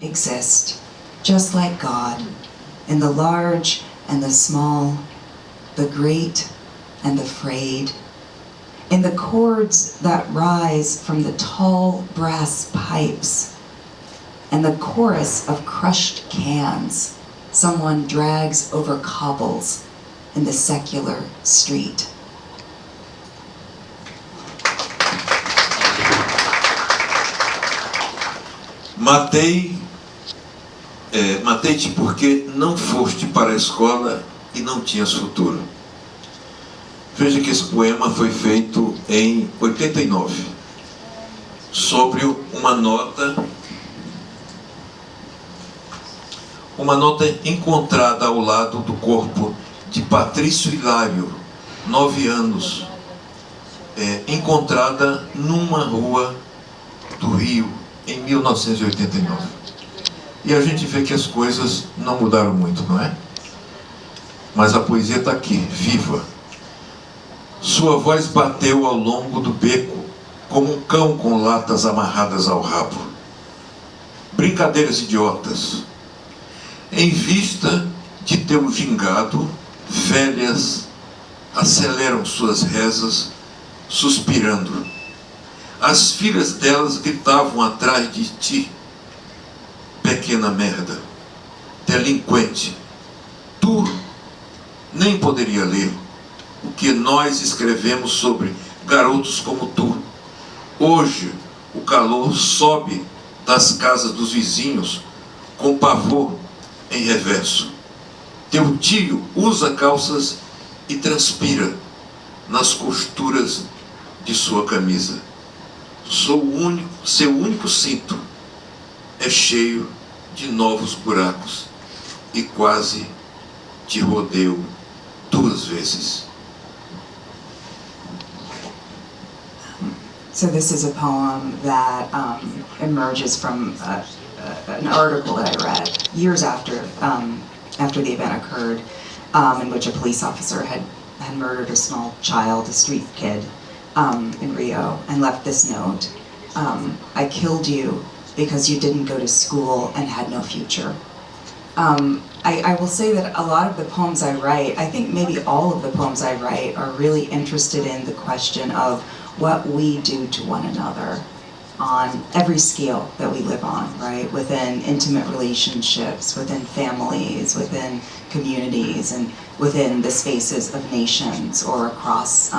exist, just like God, in the large and the small, the great and the frayed, in the chords that rise from the tall brass pipes, and the chorus of crushed cans someone drags over cobbles in the secular street. Matei-te porque não foste para a escola e não tinhas futuro. Veja que esse poema foi feito em 89, sobre uma nota encontrada ao lado do corpo de Patrício Hilário, 9 anos, encontrada numa rua do Rio, em 1989. E a gente vê que as coisas não mudaram muito, não é? Mas a poesia está aqui, viva. Sua voz bateu ao longo do beco, como um cão com latas amarradas ao rabo. Brincadeiras idiotas. Em vista de teu gingado, velhas aceleram suas rezas, suspirando. As filhas delas gritavam atrás de ti: pequena merda, delinquente, tu nem poderia ler o que nós escrevemos sobre garotos como tu. Hoje o calor sobe das casas dos vizinhos com pavor em reverso. Teu tio usa calças e transpira nas costuras de sua camisa. Seu único cinto é cheio de novos buracos e quase te rodeu 2 vezes. So this is a poem that emerges from an article that I read years after the event occurred, in which a police officer had murdered a small child, a street kid, in Rio, and left this note: I killed you because you didn't go to school and had no future. I will say that a lot of the poems I write, I think maybe all of the poems I write, are really interested in the question of what we do to one another on every scale that we live on, right? Within intimate relationships, within families, within communities, and within the spaces of nations or across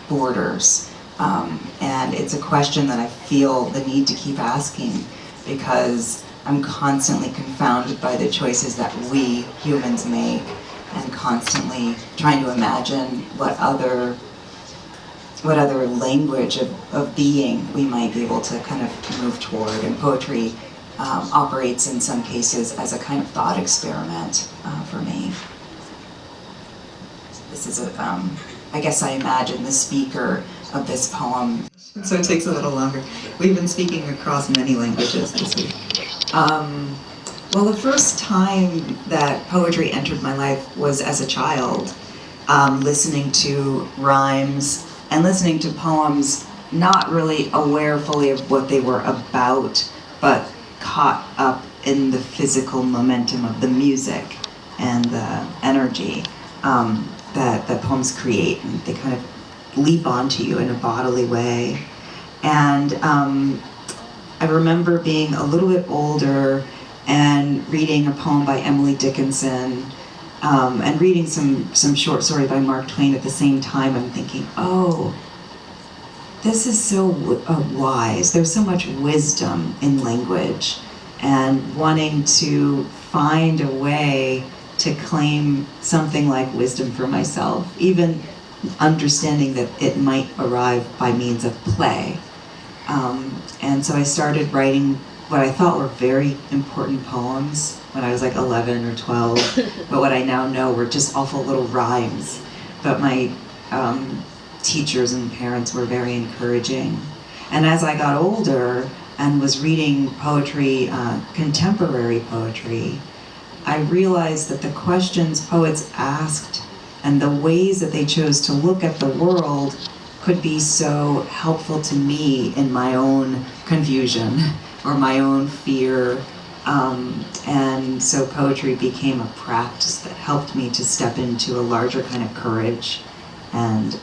borders. And it's a question that I feel the need to keep asking, because I'm constantly confounded by the choices that we humans make, and constantly trying to imagine what other language of being we might be able to kind of move toward. And poetry operates in some cases as a kind of thought experiment for me. This is I guess I imagine the speaker of this poem. So it takes a little longer. We've been speaking across many languages this week. Well, the first time that poetry entered my life was as a child, listening to rhymes and listening to poems, not really aware fully of what they were about, but caught up in the physical momentum of the music and the energy that poems create. And they kind of leap onto you in a bodily way. And I remember being a little bit older and reading a poem by Emily Dickinson, and reading some short story by Mark Twain at the same time. I'm thinking, oh, this is so wise. There's so much wisdom in language, and wanting to find a way to claim something like wisdom for myself, even understanding that it might arrive by means of play. And so I started writing what I thought were very important poems when I was like 11 or 12, but what I now know were just awful little rhymes. But my teachers and parents were very encouraging. And as I got older and was reading poetry, contemporary poetry, I realized that the questions poets asked and the ways that they chose to look at the world could be so helpful to me in my own confusion or my own fear And so poetry became a practice that helped me to step into a larger kind of courage and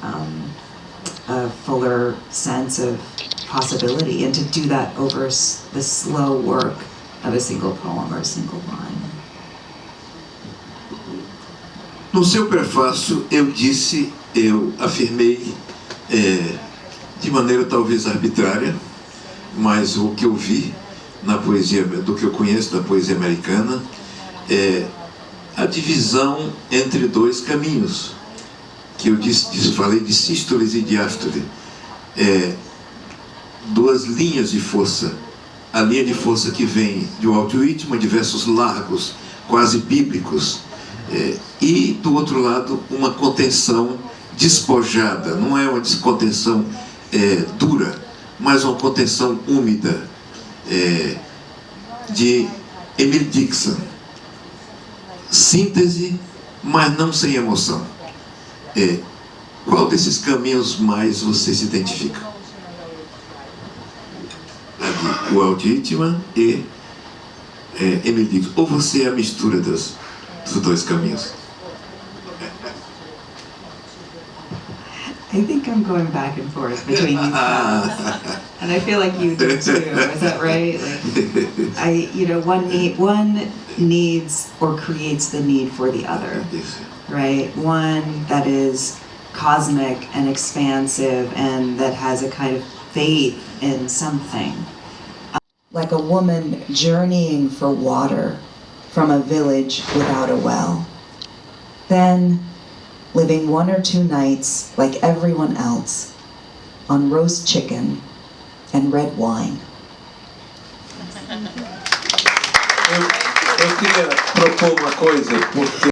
a fuller sense of possibility, and to do that over the slow work of a single poem or a single line. No seu prefácio, eu afirmei, de maneira talvez arbitrária, mas o que eu vi na poesia, do que eu conheço da poesia americana, é a divisão entre dois caminhos, que eu falei de sístole e diástole, duas linhas de força. A linha de força que vem de Walt Whitman, de versos largos, quase bíblicos, e do outro lado uma contenção despojada, não é uma contenção dura, mas uma contenção úmida, de Emile Dickinson. Síntese, mas não sem emoção. Qual desses caminhos mais você se identifica? A de Walt Whitman e Emile Dickinson. Ou você é a mistura dos dois caminhos? I think I'm going back and forth between these paths, and I feel like you do too. Is that right? Like, one needs or creates the need for the other, right? One that is cosmic and expansive and that has a kind of faith in something. Like a woman journeying for water from a village without a well. Then living 1 or 2 nights like everyone else on roast chicken and red wine. Eu queria propor uma coisa, porque